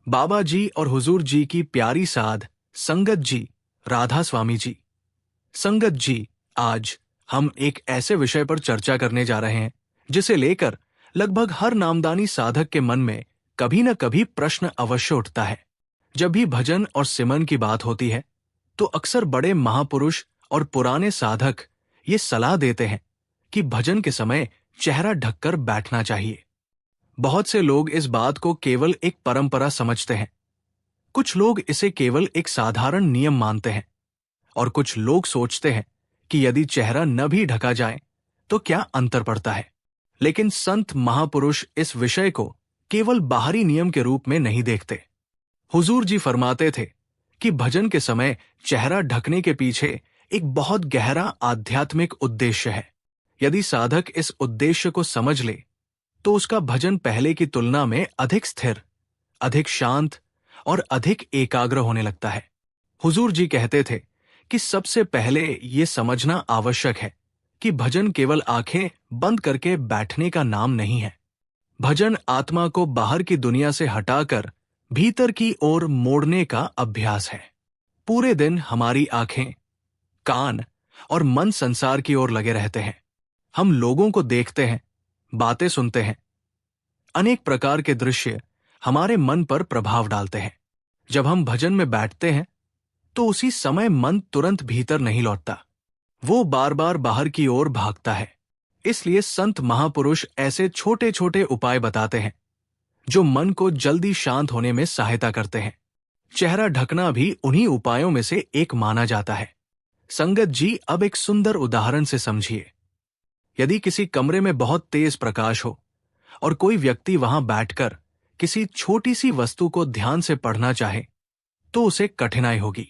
बाबा जी और हुजूर जी की प्यारी साध संगत जी, राधा स्वामी जी। संगत जी, आज हम एक ऐसे विषय पर चर्चा करने जा रहे हैं जिसे लेकर लगभग हर नामदानी साधक के मन में कभी न कभी प्रश्न अवश्य उठता है। जब भी भजन और सिमरन की बात होती है तो अक्सर बड़े महापुरुष और पुराने साधक ये सलाह देते हैं कि भजन के समय चेहरा ढककर बैठना चाहिए। बहुत से लोग इस बात को केवल एक परंपरा समझते हैं, कुछ लोग इसे केवल एक साधारण नियम मानते हैं और कुछ लोग सोचते हैं कि यदि चेहरा न भी ढका जाए तो क्या अंतर पड़ता है। लेकिन संत महापुरुष इस विषय को केवल बाहरी नियम के रूप में नहीं देखते। हुजूर जी फरमाते थे कि भजन के समय चेहरा ढकने के पीछे एक बहुत गहरा आध्यात्मिक उद्देश्य है। यदि साधक इस उद्देश्य को समझ ले तो उसका भजन पहले की तुलना में अधिक स्थिर, अधिक शांत और अधिक एकाग्र होने लगता है। हुजूर जी कहते थे कि सबसे पहले ये समझना आवश्यक है कि भजन केवल आंखें बंद करके बैठने का नाम नहीं है। भजन आत्मा को बाहर की दुनिया से हटाकर भीतर की ओर मोड़ने का अभ्यास है। पूरे दिन हमारी आंखें, कान और मन संसार की ओर लगे रहते हैं। हम लोगों को देखते हैं, बातें सुनते हैं। अनेक प्रकार के दृश्य हमारे मन पर प्रभाव डालते हैं। जब हम भजन में बैठते हैं तो उसी समय मन तुरंत भीतर नहीं लौटता, वो बार बार बाहर की ओर भागता है। इसलिए संत महापुरुष ऐसे छोटे छोटे उपाय बताते हैं जो मन को जल्दी शांत होने में सहायता करते हैं। चेहरा ढकना भी उन्हीं उपायों में से एक माना जाता है। संगत जी, अब एक सुंदर उदाहरण से समझिए। यदि किसी कमरे में बहुत तेज प्रकाश हो और कोई व्यक्ति वहां बैठकर किसी छोटी सी वस्तु को ध्यान से पढ़ना चाहे तो उसे कठिनाई होगी।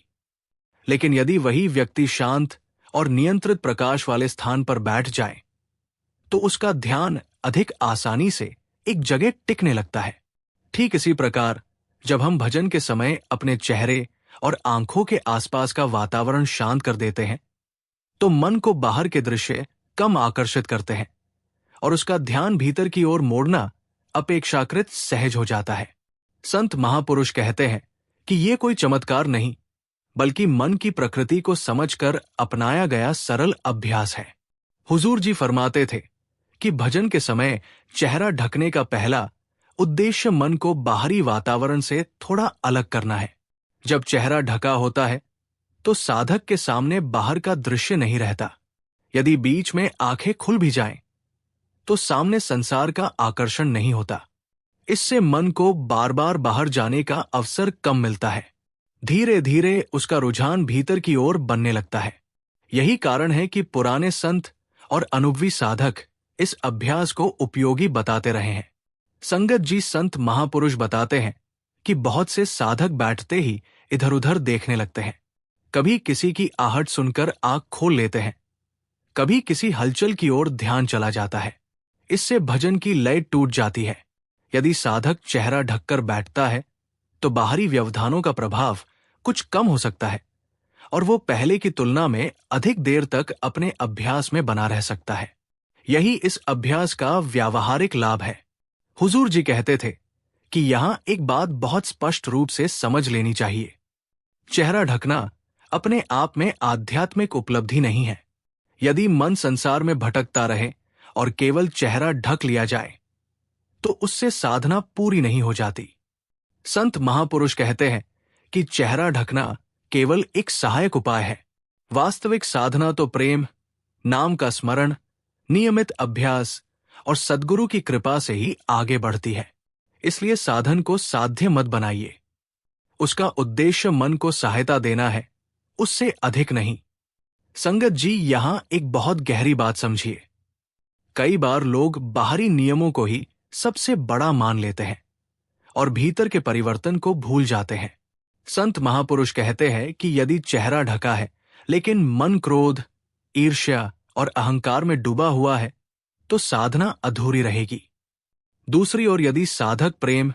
लेकिन यदि वही व्यक्ति शांत और नियंत्रित प्रकाश वाले स्थान पर बैठ जाए तो उसका ध्यान अधिक आसानी से एक जगह टिकने लगता है। ठीक इसी प्रकार जब हम भजन के समय अपने चेहरे और आंखों के आसपास का वातावरण शांत कर देते हैं तो मन को बाहर के दृश्य कम आकर्षित करते हैं और उसका ध्यान भीतर की ओर मोड़ना अपेक्षाकृत सहज हो जाता है। संत महापुरुष कहते हैं कि ये कोई चमत्कार नहीं, बल्कि मन की प्रकृति को समझकर अपनाया गया सरल अभ्यास है। हुजूर जी फरमाते थे कि भजन के समय चेहरा ढकने का पहला उद्देश्य मन को बाहरी वातावरण से थोड़ा अलग करना है। जब चेहरा ढका होता है तो साधक के सामने बाहर का दृश्य नहीं रहता। यदि बीच में आंखें खुल भी जाएं तो सामने संसार का आकर्षण नहीं होता। इससे मन को बार बार बाहर जाने का अवसर कम मिलता है। धीरे धीरे उसका रुझान भीतर की ओर बनने लगता है। यही कारण है कि पुराने संत और अनुभवी साधक इस अभ्यास को उपयोगी बताते रहे हैं। संगत जी, संत महापुरुष बताते हैं कि बहुत से साधक बैठते ही इधर उधर देखने लगते हैं। कभी किसी की आहट सुनकर आंख खोल लेते हैं, कभी किसी हलचल की ओर ध्यान चला जाता है। इससे भजन की लय टूट जाती है। यदि साधक चेहरा ढककर बैठता है तो बाहरी व्यवधानों का प्रभाव कुछ कम हो सकता है और वो पहले की तुलना में अधिक देर तक अपने अभ्यास में बना रह सकता है। यही इस अभ्यास का व्यावहारिक लाभ है। हुजूर जी कहते थे कि यहां एक बात बहुत स्पष्ट रूप से समझ लेनी चाहिए। चेहरा ढकना अपने आप में आध्यात्मिक उपलब्धि नहीं है। यदि मन संसार में भटकता रहे और केवल चेहरा ढक लिया जाए तो उससे साधना पूरी नहीं हो जाती। संत महापुरुष कहते हैं कि चेहरा ढकना केवल एक सहायक उपाय है। वास्तविक साधना तो प्रेम, नाम का स्मरण, नियमित अभ्यास और सद्गुरु की कृपा से ही आगे बढ़ती है। इसलिए साधन को साध्य मत बनाइए। उसका उद्देश्य मन को सहायता देना है, उससे अधिक नहीं। संगत जी, यहां एक बहुत गहरी बात समझिए। कई बार लोग बाहरी नियमों को ही सबसे बड़ा मान लेते हैं और भीतर के परिवर्तन को भूल जाते हैं। संत महापुरुष कहते हैं कि यदि चेहरा ढका है लेकिन मन क्रोध, ईर्ष्या और अहंकार में डूबा हुआ है तो साधना अधूरी रहेगी। दूसरी ओर यदि साधक प्रेम,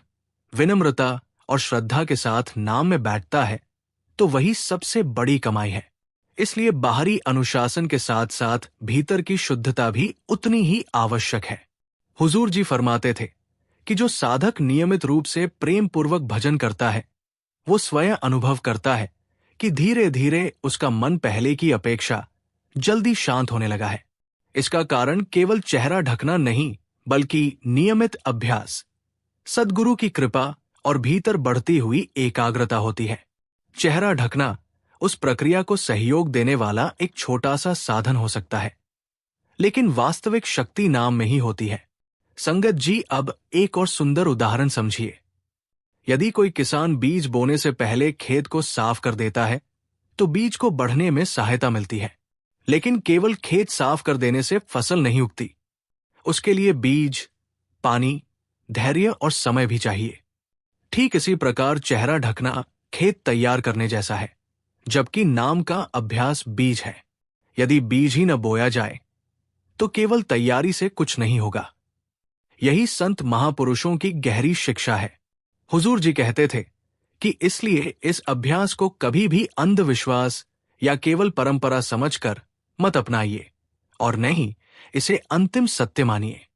विनम्रता और श्रद्धा के साथ नाम में बैठता है तो वही सबसे बड़ी कमाई है। इसलिए बाहरी अनुशासन के साथ साथ भीतर की शुद्धता भी उतनी ही आवश्यक है। हुजूर जी फरमाते थे कि जो साधक नियमित रूप से प्रेम पूर्वक भजन करता है, वो स्वयं अनुभव करता है कि धीरे धीरे उसका मन पहले की अपेक्षा जल्दी शांत होने लगा है। इसका कारण केवल चेहरा ढकना नहीं, बल्कि नियमित अभ्यास, सद्गुरु की कृपा और भीतर बढ़ती हुई एकाग्रता होती है। चेहरा ढकना उस प्रक्रिया को सहयोग देने वाला एक छोटा सा साधन हो सकता है, लेकिन वास्तविक शक्ति नाम में ही होती है। संगत जी, अब एक और सुंदर उदाहरण समझिए। यदि कोई किसान बीज बोने से पहले खेत को साफ कर देता है, तो बीज को बढ़ने में सहायता मिलती है। लेकिन केवल खेत साफ कर देने से फसल नहीं उगती। उसके लिए बीज, पानी, धैर्य और समय भी चाहिए। ठीक इसी प्रकार चेहरा ढकना खेत तैयार करने जैसा है, जबकि नाम का अभ्यास बीज है। यदि बीज ही न बोया जाए तो केवल तैयारी से कुछ नहीं होगा। यही संत महापुरुषों की गहरी शिक्षा है। हुजूर जी कहते थे कि इसलिए इस अभ्यास को कभी भी अंधविश्वास या केवल परंपरा समझकर मत अपनाइए, और नहीं इसे अंतिम सत्य मानिए।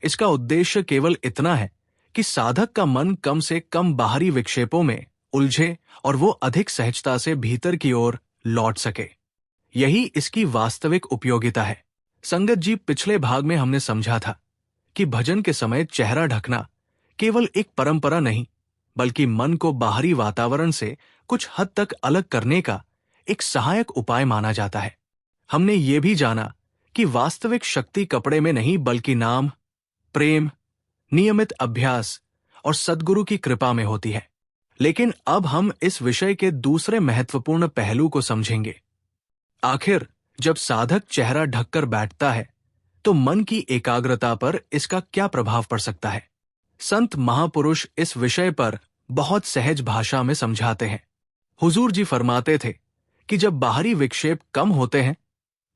इसका उद्देश्य केवल इतना है कि साधक का मन कम से कम बाहरी विक्षेपों में उलझे और वो अधिक सहजता से भीतर की ओर लौट सके। यही इसकी वास्तविक उपयोगिता है। संगत जी, पिछले भाग में हमने समझा था कि भजन के समय चेहरा ढकना केवल एक परंपरा नहीं, बल्कि मन को बाहरी वातावरण से कुछ हद तक अलग करने का एक सहायक उपाय माना जाता है। हमने ये भी जाना कि वास्तविक शक्ति कपड़े में नहीं, बल्कि नाम, प्रेम, नियमित अभ्यास और सद्गुरु की कृपा में होती है। लेकिन अब हम इस विषय के दूसरे महत्वपूर्ण पहलू को समझेंगे। आखिर जब साधक चेहरा ढककर बैठता है, तो मन की एकाग्रता पर इसका क्या प्रभाव पड़ सकता है? संत महापुरुष इस विषय पर बहुत सहज भाषा में समझाते हैं। हुजूर जी फरमाते थे कि जब बाहरी विक्षेप कम होते हैं,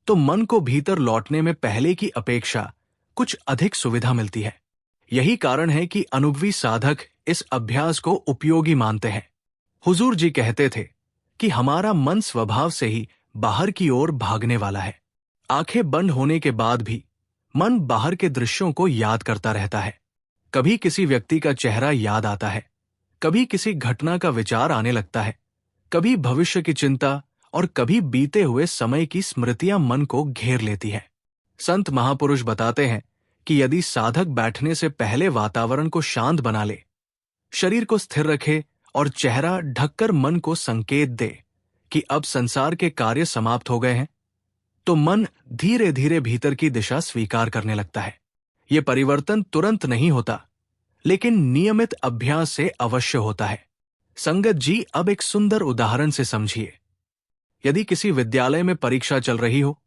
तो मन को भीतर लौटने में पहले की अपेक्षा कुछ अधिक सुविधा मिलती है। यही कारण है कि अनुभवी साधक इस अभ्यास को उपयोगी मानते हैं। हुजूर जी कहते थे कि हमारा मन स्वभाव से ही बाहर की ओर भागने वाला है। आंखें बंद होने के बाद भी मन बाहर के दृश्यों को याद करता रहता है। कभी किसी व्यक्ति का चेहरा याद आता है, कभी किसी घटना का विचार आने लगता है, कभी भविष्य की चिंता और कभी बीते हुए समय की स्मृतियां मन को घेर लेती है। संत महापुरुष बताते हैं कि यदि साधक बैठने से पहले वातावरण को शांत बना ले, शरीर को स्थिर रखे और चेहरा ढककर मन को संकेत दे कि अब संसार के कार्य समाप्त हो गए हैं, तो मन धीरे धीरे भीतर की दिशा स्वीकार करने लगता है। ये परिवर्तन तुरंत नहीं होता, लेकिन नियमित अभ्यास से अवश्य होता है। संगत जी, अब एक सुंदर उदाहरण से समझिए। यदि किसी विद्यालय में परीक्षा चल रही हो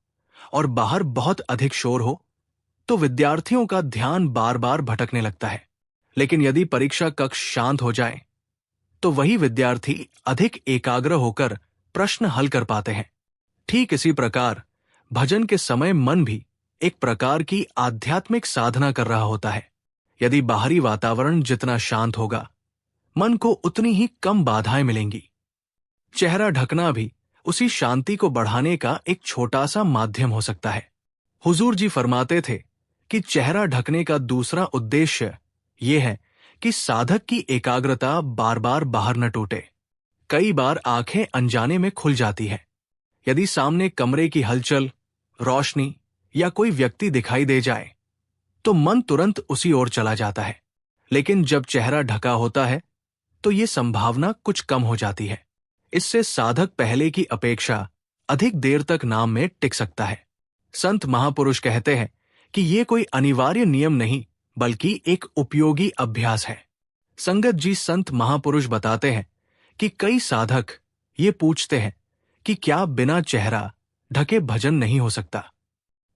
और बाहर बहुत अधिक शोर हो, तो विद्यार्थियों का ध्यान बार बार भटकने लगता है। लेकिन यदि परीक्षा कक्ष शांत हो जाए, तो वही विद्यार्थी अधिक एकाग्र होकर प्रश्न हल कर पाते हैं। ठीक इसी प्रकार भजन के समय मन भी एक प्रकार की आध्यात्मिक साधना कर रहा होता है। यदि बाहरी वातावरण जितना शांत होगा, मन को उतनी ही कम बाधाएं मिलेंगी। चेहरा ढकना भी उसी शांति को बढ़ाने का एक छोटा सा माध्यम हो सकता है। हुजूर जी फरमाते थे कि चेहरा ढकने का दूसरा उद्देश्य यह है कि साधक की एकाग्रता बार बार बाहर न टूटे। कई बार आंखें अनजाने में खुल जाती है। यदि सामने कमरे की हलचल, रोशनी या कोई व्यक्ति दिखाई दे जाए, तो मन तुरंत उसी ओर चला जाता है। लेकिन जब चेहरा ढका होता है, तो ये संभावना कुछ कम हो जाती है। इससे साधक पहले की अपेक्षा अधिक देर तक नाम में टिक सकता है। संत महापुरुष कहते हैं कि ये कोई अनिवार्य नियम नहीं, बल्कि एक उपयोगी अभ्यास है। संगत जी, संत महापुरुष बताते हैं कि कई साधक ये पूछते हैं कि क्या बिना चेहरा ढके भजन नहीं हो सकता?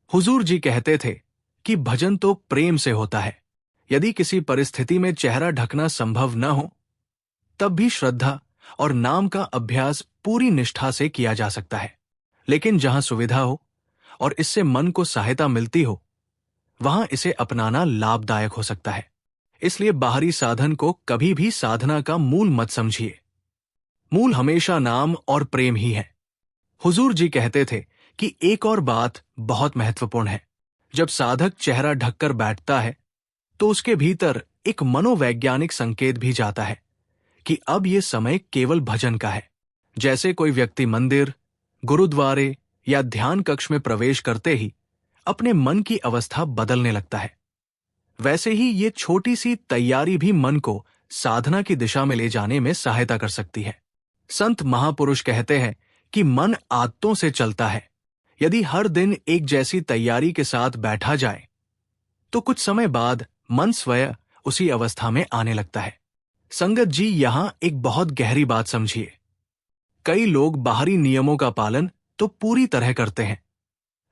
हुजूर जी कहते थे कि भजन तो प्रेम से होता है। यदि किसी परिस्थिति में चेहरा ढकना संभव न हो, तब भी श्रद्धा और नाम का अभ्यास पूरी निष्ठा से किया जा सकता है। लेकिन जहां सुविधा हो और इससे मन को सहायता मिलती हो, वहां इसे अपनाना लाभदायक हो सकता है। इसलिए बाहरी साधन को कभी भी साधना का मूल मत समझिए। मूल हमेशा नाम और प्रेम ही है। हुजूर जी कहते थे कि एक और बात बहुत महत्वपूर्ण है। जब साधक चेहरा ढककर बैठता है, तो उसके भीतर एक मनोवैज्ञानिक संकेत भी जाता है कि अब ये समय केवल भजन का है। जैसे कोई व्यक्ति मंदिर, गुरुद्वारे या ध्यान कक्ष में प्रवेश करते ही अपने मन की अवस्था बदलने लगता है, वैसे ही ये छोटी सी तैयारी भी मन को साधना की दिशा में ले जाने में सहायता कर सकती है। संत महापुरुष कहते हैं कि मन आदतों से चलता है। यदि हर दिन एक जैसी तैयारी के साथ बैठा जाए तो कुछ समय बाद मन स्वयं उसी अवस्था में आने लगता है। संगत जी, यहां एक बहुत गहरी बात समझिए। कई लोग बाहरी नियमों का पालन तो पूरी तरह करते हैं,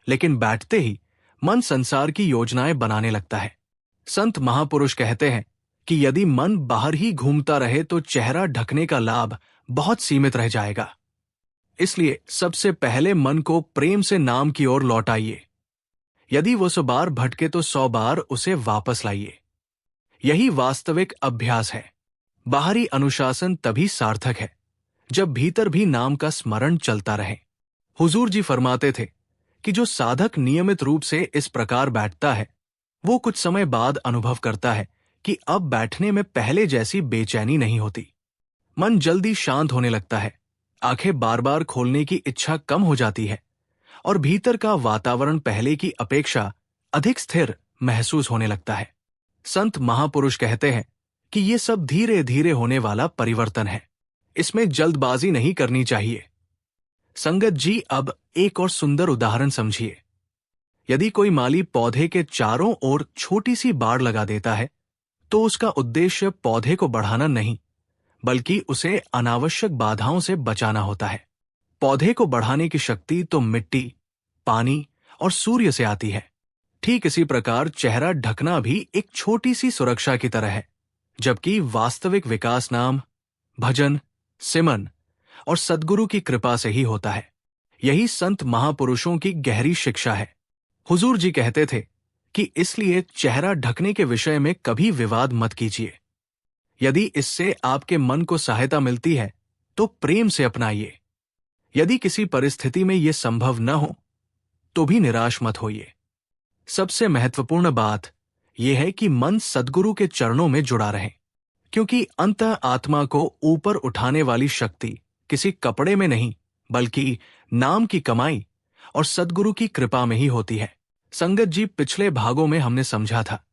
लेकिन बैठते ही मन संसार की योजनाएं बनाने लगता है। संत महापुरुष कहते हैं कि यदि मन बाहर ही घूमता रहे तो चेहरा ढकने का लाभ बहुत सीमित रह जाएगा। इसलिए सबसे पहले मन को प्रेम से नाम की ओर लौटाइए। यदि वो 100 बार भटके तो 100 बार उसे वापस लाइए। यही वास्तविक अभ्यास है। बाहरी अनुशासन तभी सार्थक है जब भीतर भी नाम का स्मरण चलता रहे। हुजूर जी फरमाते थे कि जो साधक नियमित रूप से इस प्रकार बैठता है वो कुछ समय बाद अनुभव करता है कि अब बैठने में पहले जैसी बेचैनी नहीं होती। मन जल्दी शांत होने लगता है, आंखें बार बार खोलने की इच्छा कम हो जाती है और भीतर का वातावरण पहले की अपेक्षा अधिक स्थिर महसूस होने लगता है। संत महापुरुष कहते हैं कि ये सब धीरे धीरे होने वाला परिवर्तन है, इसमें जल्दबाजी नहीं करनी चाहिए। संगत जी, अब एक और सुंदर उदाहरण समझिए। यदि कोई माली पौधे के चारों ओर छोटी सी बाड़ लगा देता है तो उसका उद्देश्य पौधे को बढ़ाना नहीं, बल्कि उसे अनावश्यक बाधाओं से बचाना होता है। पौधे को बढ़ाने की शक्ति तो मिट्टी, पानी और सूर्य से आती है। ठीक इसी प्रकार चेहरा ढकना भी एक छोटी सी सुरक्षा की तरह है, जबकि वास्तविक विकास नाम, भजन, सिमन और सद्गुरु की कृपा से ही होता है। यही संत महापुरुषों की गहरी शिक्षा है। हुजूर जी कहते थे कि इसलिए चेहरा ढकने के विषय में कभी विवाद मत कीजिए। यदि इससे आपके मन को सहायता मिलती है तो प्रेम से अपनाइए। यदि किसी परिस्थिति में यह संभव न हो तो भी निराश मत होइए। सबसे महत्वपूर्ण बात यह है कि मन सद्गुरु के चरणों में जुड़ा रहे, क्योंकि अंतः आत्मा को ऊपर उठाने वाली शक्ति किसी कपड़े में नहीं बल्कि नाम की कमाई और सद्गुरु की कृपा में ही होती है। संगत जी, पिछले भागों में हमने समझा था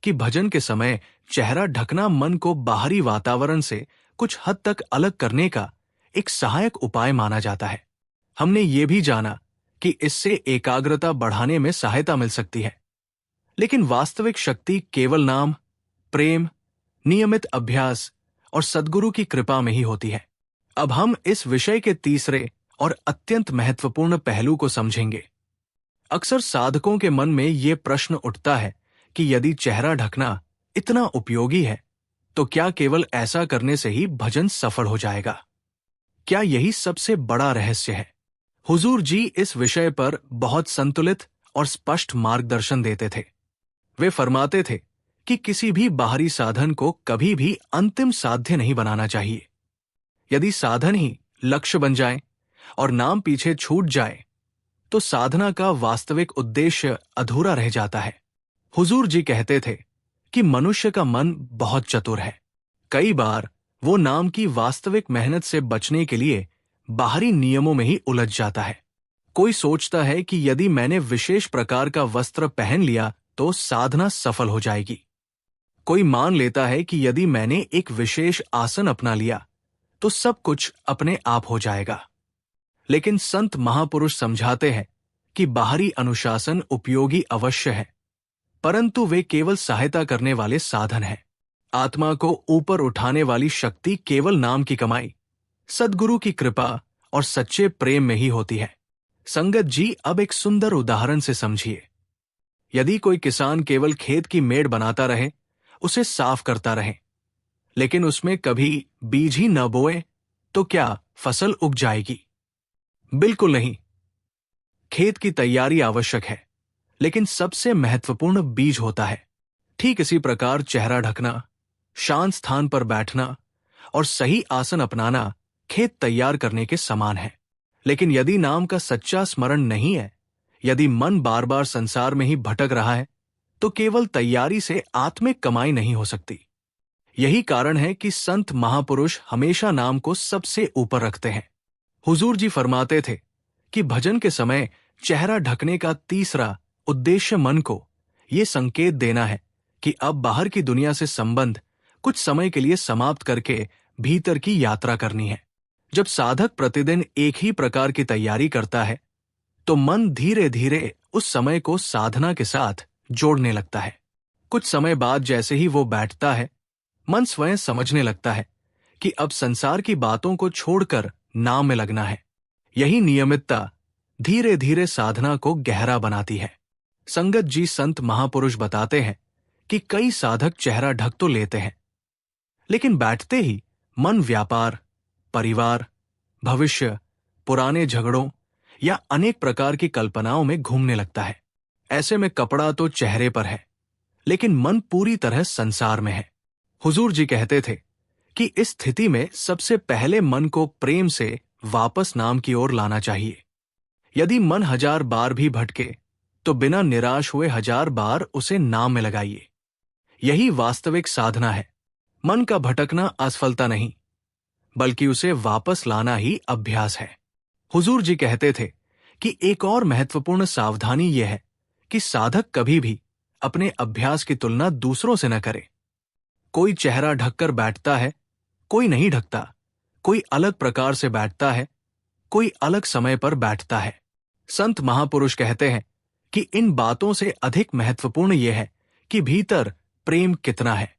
कि भजन के समय चेहरा ढकना मन को बाहरी वातावरण से कुछ हद तक अलग करने का एक सहायक उपाय माना जाता है। हमने ये भी जाना कि इससे एकाग्रता बढ़ाने में सहायता मिल सकती है, लेकिन वास्तविक शक्ति केवल नाम, प्रेम, नियमित अभ्यास और सद्गुरु की कृपा में ही होती है। अब हम इस विषय के तीसरे और अत्यंत महत्वपूर्ण पहलू को समझेंगे। अक्सर साधकों के मन में ये प्रश्न उठता है कि यदि चेहरा ढकना इतना उपयोगी है तो क्या केवल ऐसा करने से ही भजन सफल हो जाएगा? क्या यही सबसे बड़ा रहस्य है? हुजूर जी इस विषय पर बहुत संतुलित और स्पष्ट मार्गदर्शन देते थे। वे फरमाते थे कि किसी भी बाहरी साधन को कभी भी अंतिम साध्य नहीं बनाना चाहिए। यदि साधन ही लक्ष्य बन जाए और नाम पीछे छूट जाए तो साधना का वास्तविक उद्देश्य अधूरा रह जाता है। हुजूर जी कहते थे कि मनुष्य का मन बहुत चतुर है। कई बार वो नाम की वास्तविक मेहनत से बचने के लिए बाहरी नियमों में ही उलझ जाता है। कोई सोचता है कि यदि मैंने विशेष प्रकार का वस्त्र पहन लिया तो साधना सफल हो जाएगी। कोई मान लेता है कि यदि मैंने एक विशेष आसन अपना लिया तो सब कुछ अपने आप हो जाएगा। लेकिन संत महापुरुष समझाते हैं कि बाहरी अनुशासन उपयोगी अवश्य है, परंतु वे केवल सहायता करने वाले साधन हैं। आत्मा को ऊपर उठाने वाली शक्ति केवल नाम की कमाई, सद्गुरु की कृपा और सच्चे प्रेम में ही होती है। संगत जी, अब एक सुंदर उदाहरण से समझिए। यदि कोई किसान केवल खेत की मेड़ बनाता रहे, उसे साफ करता रहे, लेकिन उसमें कभी बीज ही न बोए तो क्या फसल उग जाएगी? बिल्कुल नहीं। खेत की तैयारी आवश्यक है, लेकिन सबसे महत्वपूर्ण बीज होता है। ठीक इसी प्रकार चेहरा ढकना, शांत स्थान पर बैठना और सही आसन अपनाना खेत तैयार करने के समान है। लेकिन यदि नाम का सच्चा स्मरण नहीं है, यदि मन बार बार संसार में ही भटक रहा है, तो केवल तैयारी से आत्मिक कमाई नहीं हो सकती। यही कारण है कि संत महापुरुष हमेशा नाम को सबसे ऊपर रखते हैं। हुजूर जी फरमाते थे कि भजन के समय चेहरा ढकने का तीसरा उद्देश्य मन को ये संकेत देना है कि अब बाहर की दुनिया से संबंध कुछ समय के लिए समाप्त करके भीतर की यात्रा करनी है। जब साधक प्रतिदिन एक ही प्रकार की तैयारी करता है तो मन धीरे धीरे उस समय को साधना के साथ जोड़ने लगता है। कुछ समय बाद जैसे ही वो बैठता है, मन स्वयं समझने लगता है कि अब संसार की बातों को छोड़कर नाम में लगना है। यही नियमितता धीरे धीरे साधना को गहरा बनाती है। संगत जी संत महापुरुष बताते हैं कि कई साधक चेहरा ढक तो लेते हैं, लेकिन बैठते ही मन व्यापार, परिवार, भविष्य, पुराने झगड़ों या अनेक प्रकार की कल्पनाओं में घूमने लगता है। ऐसे में कपड़ा तो चेहरे पर है, लेकिन मन पूरी तरह संसार में है। हुजूर जी कहते थे कि इस स्थिति में सबसे पहले मन को प्रेम से वापस नाम की ओर लाना चाहिए। यदि मन 1000 बार भी भटके तो बिना निराश हुए 1000 बार उसे नाम में लगाइए। यही वास्तविक साधना है। मन का भटकना असफलता नहीं, बल्कि उसे वापस लाना ही अभ्यास है। हुजूर जी कहते थे कि एक और महत्वपूर्ण सावधानी यह है कि साधक कभी भी अपने अभ्यास की तुलना दूसरों से न करे। कोई चेहरा ढककर बैठता है, कोई नहीं ढकता, कोई अलग प्रकार से बैठता है, कोई अलग समय पर बैठता है। संत महापुरुष कहते हैं कि इन बातों से अधिक महत्वपूर्ण यह है कि भीतर प्रेम कितना है।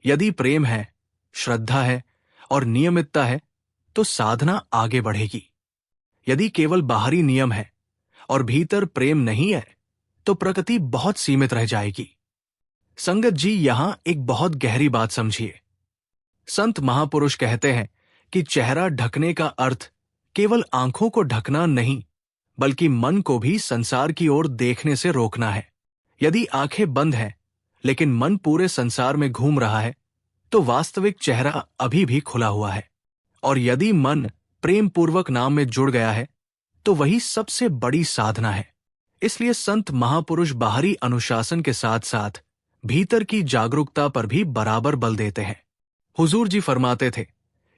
यदि प्रेम है, श्रद्धा है और नियमितता है तो साधना आगे बढ़ेगी। यदि केवल बाहरी नियम है और भीतर प्रेम नहीं है तो प्रगति बहुत सीमित रह जाएगी। संगत जी यहां एक बहुत गहरी बात समझिए। संत महापुरुष कहते हैं कि चेहरा ढकने का अर्थ केवल आंखों को ढकना नहीं, बल्कि मन को भी संसार की ओर देखने से रोकना है। यदि आंखें बंद हैं, लेकिन मन पूरे संसार में घूम रहा है, तो वास्तविक चेहरा अभी भी खुला हुआ है। और यदि मन प्रेम पूर्वक नाम में जुड़ गया है, तो वही सबसे बड़ी साधना है। इसलिए संत महापुरुष बाहरी अनुशासन के साथ साथ भीतर की जागरूकता पर भी बराबर बल देते हैं। हुजूर जी फरमाते थे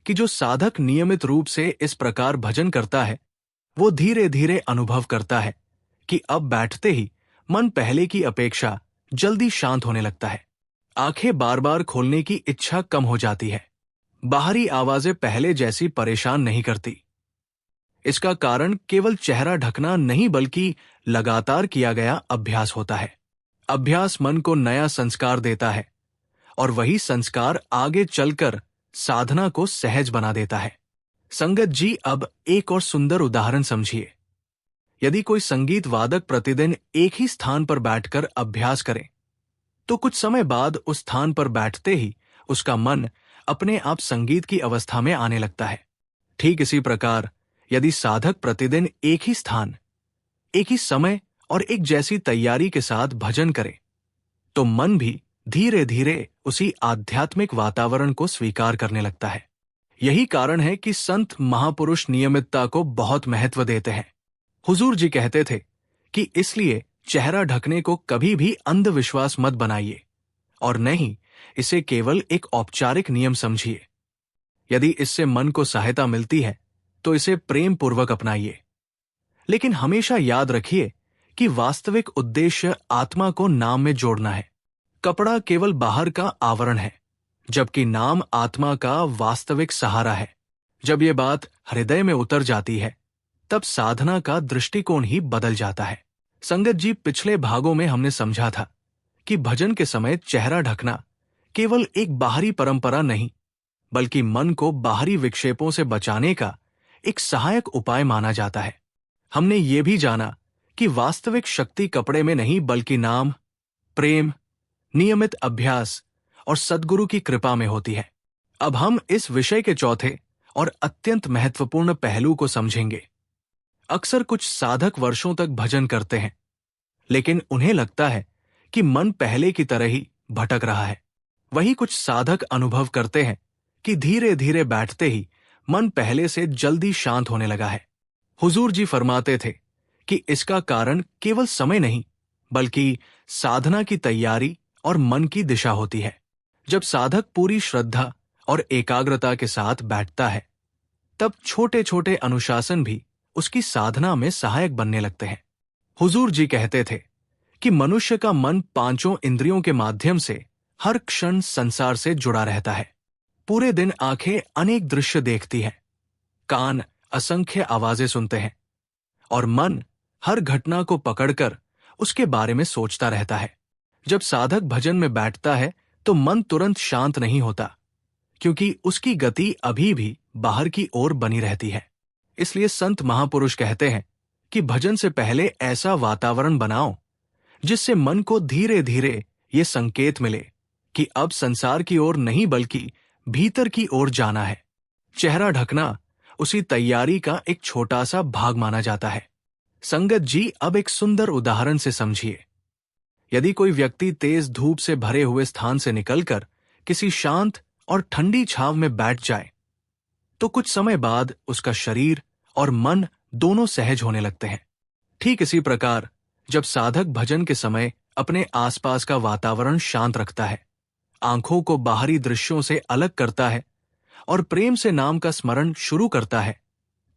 कि जो साधक नियमित रूप से इस प्रकार भजन करता है, वो धीरे धीरे अनुभव करता है कि अब बैठते ही मन पहले की अपेक्षा जल्दी शांत होने लगता है। आंखें बार बार खोलने की इच्छा कम हो जाती है। बाहरी आवाजें पहले जैसी परेशान नहीं करती। इसका कारण केवल चेहरा ढकना नहीं, बल्कि लगातार किया गया अभ्यास होता है। अभ्यास मन को नया संस्कार देता है और वही संस्कार आगे चलकर साधना को सहज बना देता है। संगत जी अब एक और सुंदर उदाहरण समझिए। यदि कोई संगीत वादक प्रतिदिन एक ही स्थान पर बैठकर अभ्यास करे, तो कुछ समय बाद उस स्थान पर बैठते ही उसका मन अपने आप संगीत की अवस्था में आने लगता है। ठीक इसी प्रकार यदि साधक प्रतिदिन एक ही स्थान, एक ही समय और एक जैसी तैयारी के साथ भजन करे, तो मन भी धीरे धीरे उसी आध्यात्मिक वातावरण को स्वीकार करने लगता है। यही कारण है कि संत महापुरुष नियमितता को बहुत महत्व देते हैं। हुजूर जी कहते थे कि इसलिए चेहरा ढकने को कभी भी अंधविश्वास मत बनाइए और नहीं इसे केवल एक औपचारिक नियम समझिए। यदि इससे मन को सहायता मिलती है तो इसे प्रेम पूर्वक अपनाइए, लेकिन हमेशा याद रखिए कि वास्तविक उद्देश्य आत्मा को नाम में जोड़ना है। कपड़ा केवल बाहर का आवरण है, जबकि नाम आत्मा का वास्तविक सहारा है। जब ये बात हृदय में उतर जाती है, तब साधना का दृष्टिकोण ही बदल जाता है। संगत जी पिछले भागों में हमने समझा था कि भजन के समय चेहरा ढकना केवल एक बाहरी परंपरा नहीं, बल्कि मन को बाहरी विक्षेपों से बचाने का एक सहायक उपाय माना जाता है। हमने ये भी जाना कि वास्तविक शक्ति कपड़े में नहीं, बल्कि नाम, प्रेम, नियमित अभ्यास और सद्गुरु की कृपा में होती है। अब हम इस विषय के चौथे और अत्यंत महत्वपूर्ण पहलू को समझेंगे। अक्सर कुछ साधक वर्षों तक भजन करते हैं, लेकिन उन्हें लगता है कि मन पहले की तरह ही भटक रहा है। वहीं कुछ साधक अनुभव करते हैं कि धीरे धीरे बैठते ही मन पहले से जल्दी शांत होने लगा है। हुजूर जी फरमाते थे कि इसका कारण केवल समय नहीं, बल्कि साधना की तैयारी और मन की दिशा होती है। जब साधक पूरी श्रद्धा और एकाग्रता के साथ बैठता है, तब छोटे छोटे अनुशासन भी उसकी साधना में सहायक बनने लगते हैं। हुजूर जी कहते थे कि मनुष्य का मन पांचों इंद्रियों के माध्यम से हर क्षण संसार से जुड़ा रहता है। पूरे दिन आंखें अनेक दृश्य देखती हैं, कान असंख्य आवाजें सुनते हैं और मन हर घटना को पकड़कर उसके बारे में सोचता रहता है। जब साधक भजन में बैठता है तो मन तुरंत शांत नहीं होता, क्योंकि उसकी गति अभी भी बाहर की ओर बनी रहती है। इसलिए संत महापुरुष कहते हैं कि भजन से पहले ऐसा वातावरण बनाओ जिससे मन को धीरे धीरे ये संकेत मिले कि अब संसार की ओर नहीं बल्कि भीतर की ओर जाना है। चेहरा ढकना उसी तैयारी का एक छोटा सा भाग माना जाता है। संगत जी, अब एक सुंदर उदाहरण से समझिए। यदि कोई व्यक्ति तेज धूप से भरे हुए स्थान से निकलकर किसी शांत और ठंडी छांव में बैठ जाए, तो कुछ समय बाद उसका शरीर और मन दोनों सहज होने लगते हैं। ठीक इसी प्रकार जब साधक भजन के समय अपने आसपास का वातावरण शांत रखता है, आंखों को बाहरी दृश्यों से अलग करता है और प्रेम से नाम का स्मरण शुरू करता है,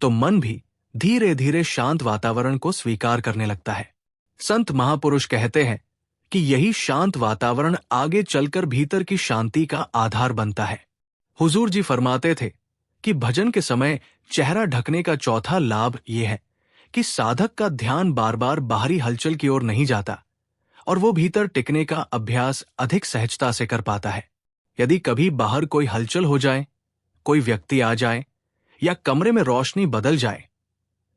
तो मन भी धीरे धीरे शांत वातावरण को स्वीकार करने लगता है। संत महापुरुष कहते हैं कि यही शांत वातावरण आगे चलकर भीतर की शांति का आधार बनता है। हुजूर जी फरमाते थे कि भजन के समय चेहरा ढकने का चौथा लाभ यह है कि साधक का ध्यान बार बार बाहरी हलचल की ओर नहीं जाता और वो भीतर टिकने का अभ्यास अधिक सहजता से कर पाता है। यदि कभी बाहर कोई हलचल हो जाए, कोई व्यक्ति आ जाए या कमरे में रोशनी बदल जाए,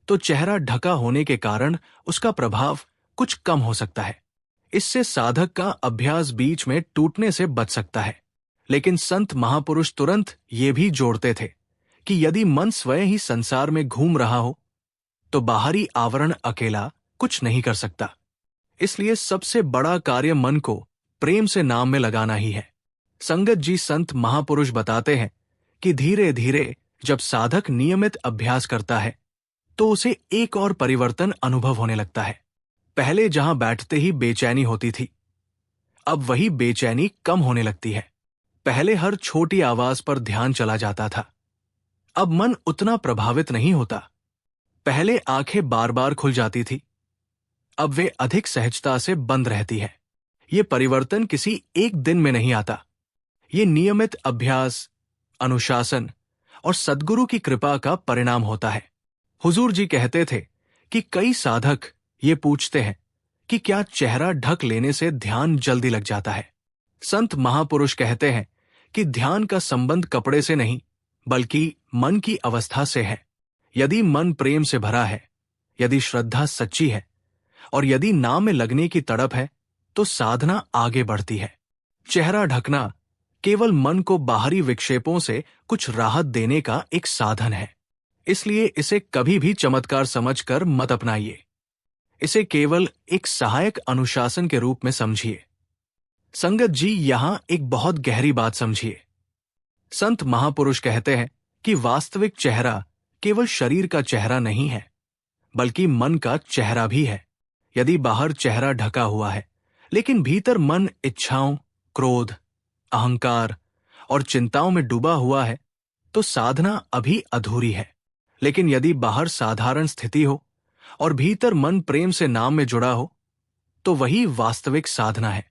तो चेहरा ढका होने के कारण उसका प्रभाव कुछ कम हो सकता है। इससे साधक का अभ्यास बीच में टूटने से बच सकता है। लेकिन संत महापुरुष तुरंत ये भी जोड़ते थे कि यदि मन स्वयं ही संसार में घूम रहा हो, तो बाहरी आवरण अकेला कुछ नहीं कर सकता। इसलिए सबसे बड़ा कार्य मन को प्रेम से नाम में लगाना ही है। संगत जी, संत महापुरुष बताते हैं कि धीरे धीरे जब साधक नियमित अभ्यास करता है, तो उसे एक और परिवर्तन अनुभव होने लगता है। पहले जहां बैठते ही बेचैनी होती थी, अब वही बेचैनी कम होने लगती है। पहले हर छोटी आवाज पर ध्यान चला जाता था, अब मन उतना प्रभावित नहीं होता। पहले आंखें बार बार खुल जाती थी, अब वे अधिक सहजता से बंद रहती है। ये परिवर्तन किसी एक दिन में नहीं आता। ये नियमित अभ्यास, अनुशासन और सद्गुरु की कृपा का परिणाम होता है। हुजूर जी कहते थे कि कई साधक ये पूछते हैं कि क्या चेहरा ढक लेने से ध्यान जल्दी लग जाता है। संत महापुरुष कहते हैं कि ध्यान का संबंध कपड़े से नहीं बल्कि मन की अवस्था से है। यदि मन प्रेम से भरा है, यदि श्रद्धा सच्ची है और यदि नाम में लगने की तड़प है, तो साधना आगे बढ़ती है। चेहरा ढकना केवल मन को बाहरी विक्षेपों से कुछ राहत देने का एक साधन है। इसलिए इसे कभी भी चमत्कार समझकर मत अपनाइए। इसे केवल एक सहायक अनुशासन के रूप में समझिए। संगत जी, यहां एक बहुत गहरी बात समझिए। संत महापुरुष कहते हैं कि वास्तविक चेहरा केवल शरीर का चेहरा नहीं है, बल्कि मन का चेहरा भी है। यदि बाहर चेहरा ढका हुआ है, लेकिन भीतर मन इच्छाओं, क्रोध, अहंकार और चिंताओं में डूबा हुआ है, तो साधना अभी अधूरी है। लेकिन यदि बाहर साधारण स्थिति हो और भीतर मन प्रेम से नाम में जुड़ा हो, तो वही वास्तविक साधना है।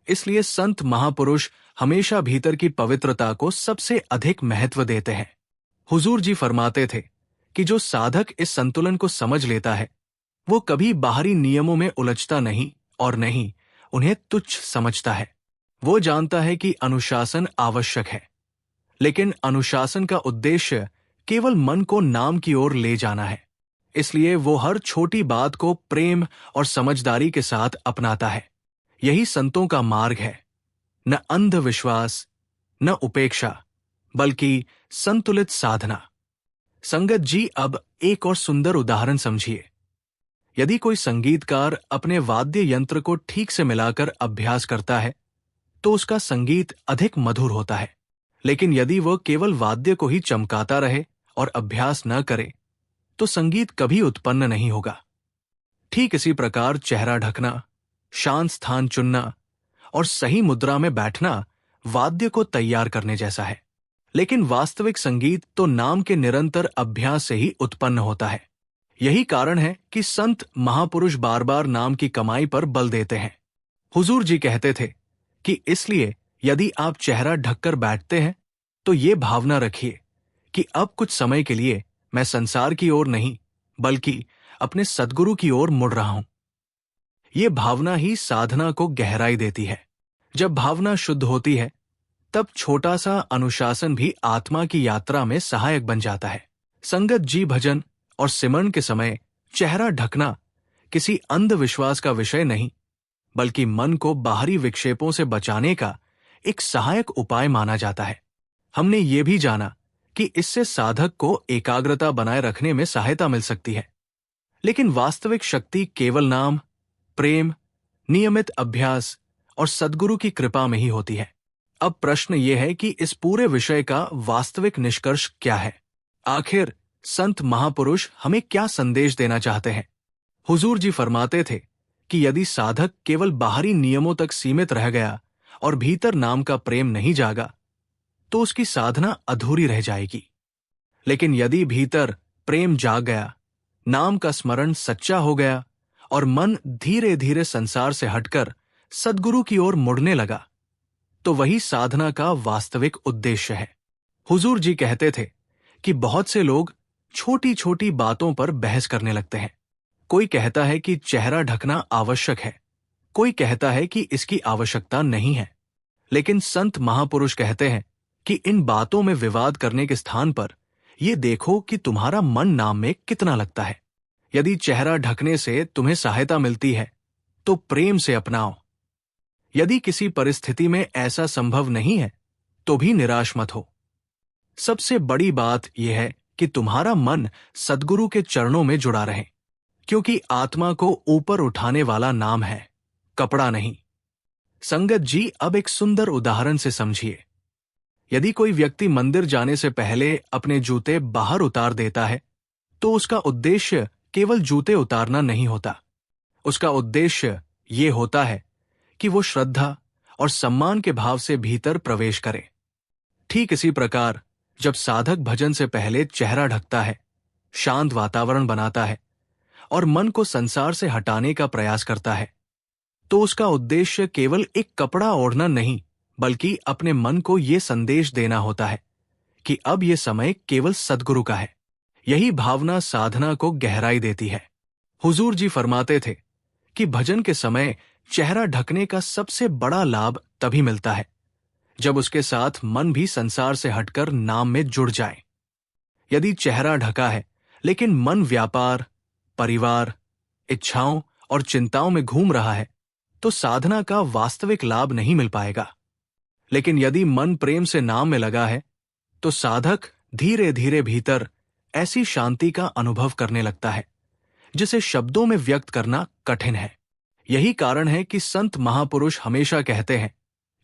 इसलिए संत महापुरुष हमेशा भीतर की पवित्रता को सबसे अधिक महत्व देते हैं। हुजूर जी फरमाते थे कि जो साधक इस संतुलन को समझ लेता है, वो कभी बाहरी नियमों में उलझता नहीं और नहीं उन्हें तुच्छ समझता है। वो जानता है कि अनुशासन आवश्यक है, लेकिन अनुशासन का उद्देश्य केवल मन को नाम की ओर ले जाना है। इसलिए वो हर छोटी बात को प्रेम और समझदारी के साथ अपनाता है। यही संतों का मार्ग है, न अंधविश्वास, न उपेक्षा, बल्कि संतुलित साधना। संगत जी, अब एक और सुंदर उदाहरण समझिए। यदि कोई संगीतकार अपने वाद्य यंत्र को ठीक से मिलाकर अभ्यास करता है, तो उसका संगीत अधिक मधुर होता है। लेकिन यदि वह केवल वाद्य को ही चमकाता रहे और अभ्यास न करे, तो संगीत कभी उत्पन्न नहीं होगा। ठीक इसी प्रकार चेहरा ढकना, शांत स्थान चुनना और सही मुद्रा में बैठना वाद्य को तैयार करने जैसा है। लेकिन वास्तविक संगीत तो नाम के निरंतर अभ्यास से ही उत्पन्न होता है। यही कारण है कि संत महापुरुष बार बार नाम की कमाई पर बल देते हैं। हुजूर जी कहते थे कि इसलिए यदि आप चेहरा ढककर बैठते हैं तो ये भावना रखिए कि अब कुछ समय के लिए मैं संसार की ओर नहीं बल्कि अपने सद्गुरु की ओर मुड़ रहा हूं। ये भावना ही साधना को गहराई देती है। जब भावना शुद्ध होती है तब छोटा सा अनुशासन भी आत्मा की यात्रा में सहायक बन जाता है। संगत जी भजन और सिमरन के समय चेहरा ढकना किसी अंधविश्वास का विषय नहीं बल्कि मन को बाहरी विक्षेपों से बचाने का एक सहायक उपाय माना जाता है। हमने ये भी जाना कि इससे साधक को एकाग्रता बनाए रखने में सहायता मिल सकती है। लेकिन वास्तविक शक्ति केवल नाम, प्रेम, नियमित अभ्यास और सद्गुरु की कृपा में ही होती है। अब प्रश्न ये है कि इस पूरे विषय का वास्तविक निष्कर्ष क्या है? आखिर संत महापुरुष हमें क्या संदेश देना चाहते हैं? हुजूर जी फरमाते थे कि यदि साधक केवल बाहरी नियमों तक सीमित रह गया और भीतर नाम का प्रेम नहीं जागा तो उसकी साधना अधूरी रह जाएगी। लेकिन यदि भीतर प्रेम जाग गया, नाम का स्मरण सच्चा हो गया और मन धीरे धीरे संसार से हटकर सद्गुरु की ओर मुड़ने लगा तो वही साधना का वास्तविक उद्देश्य है। हुजूर जी कहते थे कि बहुत से लोग छोटी छोटी बातों पर बहस करने लगते हैं। कोई कहता है कि चेहरा ढकना आवश्यक है, कोई कहता है कि इसकी आवश्यकता नहीं है। लेकिन संत महापुरुष कहते हैं कि इन बातों में विवाद करने के स्थान पर यह देखो कि तुम्हारा मन नाम में कितना लगता है। यदि चेहरा ढकने से तुम्हें सहायता मिलती है तो प्रेम से अपनाओ। यदि किसी परिस्थिति में ऐसा संभव नहीं है तो भी निराश मत हो। सबसे बड़ी बात यह है कि तुम्हारा मन सद्गुरु के चरणों में जुड़ा रहे, क्योंकि आत्मा को ऊपर उठाने वाला नाम है, कपड़ा नहीं। संगत जी अब एक सुंदर उदाहरण से समझिए। यदि कोई व्यक्ति मंदिर जाने से पहले अपने जूते बाहर उतार देता है तो उसका उद्देश्य केवल जूते उतारना नहीं होता। उसका उद्देश्य ये होता है कि वो श्रद्धा और सम्मान के भाव से भीतर प्रवेश करे। ठीक इसी प्रकार जब साधक भजन से पहले चेहरा ढकता है, शांत वातावरण बनाता है और मन को संसार से हटाने का प्रयास करता है तो उसका उद्देश्य केवल एक कपड़ा ओढ़ना नहीं बल्कि अपने मन को ये संदेश देना होता है कि अब ये समय केवल सद्गुरु का है। यही भावना साधना को गहराई देती है। हुजूर जी फरमाते थे कि भजन के समय चेहरा ढकने का सबसे बड़ा लाभ तभी मिलता है जब उसके साथ मन भी संसार से हटकर नाम में जुड़ जाए। यदि चेहरा ढका है लेकिन मन व्यापार, परिवार, इच्छाओं और चिंताओं में घूम रहा है तो साधना का वास्तविक लाभ नहीं मिल पाएगा। लेकिन यदि मन प्रेम से नाम में लगा है तो साधक धीरे धीरे भीतर ऐसी शांति का अनुभव करने लगता है जिसे शब्दों में व्यक्त करना कठिन है। यही कारण है कि संत महापुरुष हमेशा कहते हैं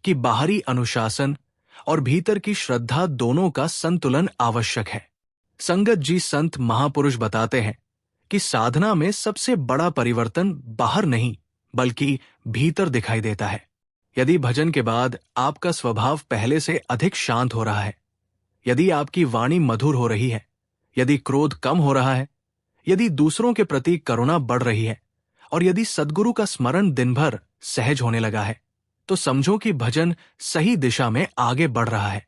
कि बाहरी अनुशासन और भीतर की श्रद्धा दोनों का संतुलन आवश्यक है। संगत जी संत महापुरुष बताते हैं कि साधना में सबसे बड़ा परिवर्तन बाहर नहीं बल्कि भीतर दिखाई देता है। यदि भजन के बाद आपका स्वभाव पहले से अधिक शांत हो रहा है, यदि आपकी वाणी मधुर हो रही है, यदि क्रोध कम हो रहा है, यदि दूसरों के प्रति करुणा बढ़ रही है और यदि सद्गुरु का स्मरण दिन भर सहज होने लगा है तो समझो कि भजन सही दिशा में आगे बढ़ रहा है।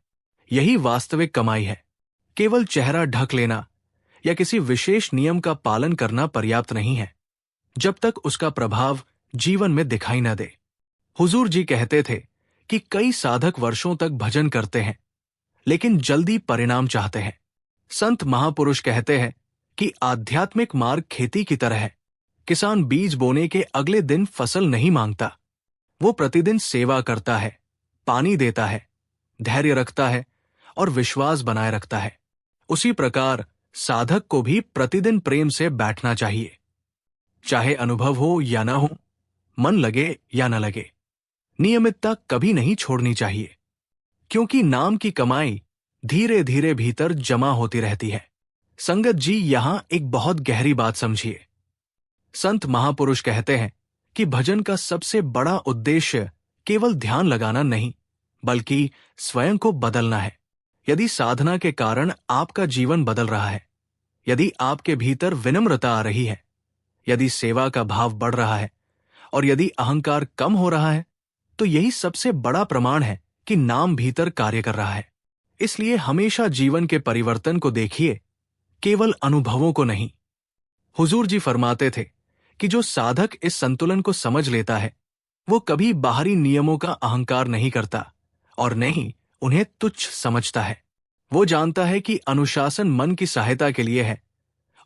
यही वास्तविक कमाई है। केवल चेहरा ढक लेना या किसी विशेष नियम का पालन करना पर्याप्त नहीं है जब तक उसका प्रभाव जीवन में दिखाई न दे। हुजूर जी कहते थे कि कई साधक वर्षों तक भजन करते हैं लेकिन जल्दी परिणाम चाहते हैं। संत महापुरुष कहते हैं कि आध्यात्मिक मार्ग खेती की तरह है। किसान बीज बोने के अगले दिन फसल नहीं मांगता, वो प्रतिदिन सेवा करता है, पानी देता है, धैर्य रखता है और विश्वास बनाए रखता है। उसी प्रकार साधक को भी प्रतिदिन प्रेम से बैठना चाहिए, चाहे अनुभव हो या ना हो, मन लगे या न लगे। नियमितता कभी नहीं छोड़नी चाहिए, क्योंकि नाम की कमाई धीरे धीरे भीतर जमा होती रहती है। संगत जी यहां एक बहुत गहरी बात समझिए। संत महापुरुष कहते हैं कि भजन का सबसे बड़ा उद्देश्य केवल ध्यान लगाना नहीं, बल्कि स्वयं को बदलना है। यदि साधना के कारण आपका जीवन बदल रहा है, यदि आपके भीतर विनम्रता आ रही है, यदि सेवा का भाव बढ़ रहा है और यदि अहंकार कम हो रहा है, तो यही सबसे बड़ा प्रमाण है कि नाम भीतर कार्य कर रहा है। इसलिए हमेशा जीवन के परिवर्तन को देखिए, केवल अनुभवों को नहीं। हुजूर जी फरमाते थे कि जो साधक इस संतुलन को समझ लेता है, वो कभी बाहरी नियमों का अहंकार नहीं करता और नहीं उन्हें तुच्छ समझता है। वो जानता है कि अनुशासन मन की सहायता के लिए है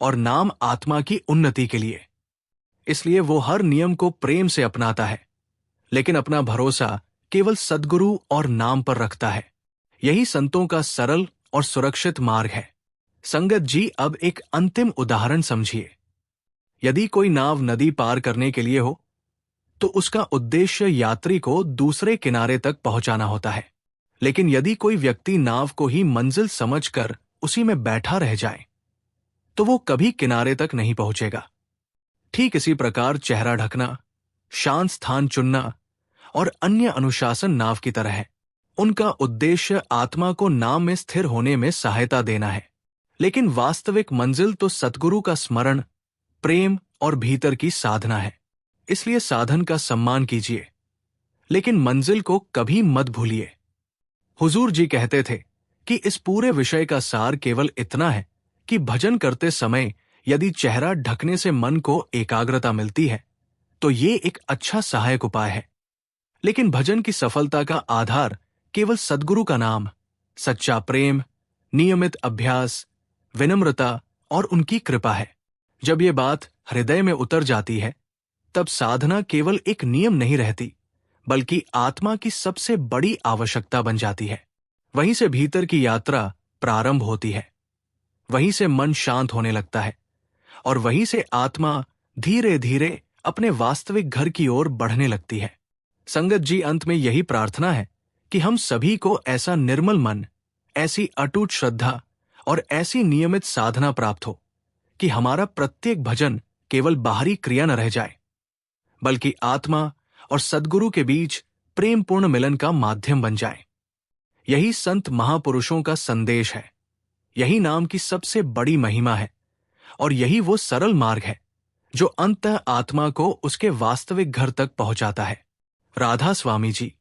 और नाम आत्मा की उन्नति के लिए। इसलिए वो हर नियम को प्रेम से अपनाता है, लेकिन अपना भरोसा केवल सद्गुरु और नाम पर रखता है। यही संतों का सरल और सुरक्षित मार्ग है। संगत जी, अब एक अंतिम उदाहरण समझिए। यदि कोई नाव नदी पार करने के लिए हो, तो उसका उद्देश्य यात्री को दूसरे किनारे तक पहुंचाना होता है। लेकिन यदि कोई व्यक्ति नाव को ही मंजिल समझकर उसी में बैठा रह जाए, तो वो कभी किनारे तक नहीं पहुंचेगा। ठीक इसी प्रकार चेहरा ढकना, शांत स्थान चुनना और अन्य अनुशासन नाव की तरह है। उनका उद्देश्य आत्मा को नाम में स्थिर होने में सहायता देना है, लेकिन वास्तविक मंजिल तो सद्गुरु का स्मरण, प्रेम और भीतर की साधना है। इसलिए साधन का सम्मान कीजिए, लेकिन मंजिल को कभी मत भूलिए। हुजूर जी कहते थे कि इस पूरे विषय का सार केवल इतना है कि भजन करते समय यदि चेहरा ढकने से मन को एकाग्रता मिलती है, तो ये एक अच्छा सहायक उपाय है। लेकिन भजन की सफलता का आधार केवल सद्गुरु का नाम, सच्चा प्रेम, नियमित अभ्यास, विनम्रता और उनकी कृपा है। जब ये बात हृदय में उतर जाती है, तब साधना केवल एक नियम नहीं रहती, बल्कि आत्मा की सबसे बड़ी आवश्यकता बन जाती है। वहीं से भीतर की यात्रा प्रारंभ होती है, वहीं से मन शांत होने लगता है और वहीं से आत्मा धीरे धीरे अपने वास्तविक घर की ओर बढ़ने लगती है। संगत जी, अंत में यही प्रार्थना है कि हम सभी को ऐसा निर्मल मन, ऐसी अटूट श्रद्धा और ऐसी नियमित साधना प्राप्त हो कि हमारा प्रत्येक भजन केवल बाहरी क्रिया न रह जाए, बल्कि आत्मा और सद्गुरु के बीच प्रेमपूर्ण मिलन का माध्यम बन जाए। यही संत महापुरुषों का संदेश है, यही नाम की सबसे बड़ी महिमा है और यही वो सरल मार्ग है जो अंततः आत्मा को उसके वास्तविक घर तक पहुंचाता है। राधा स्वामी जी।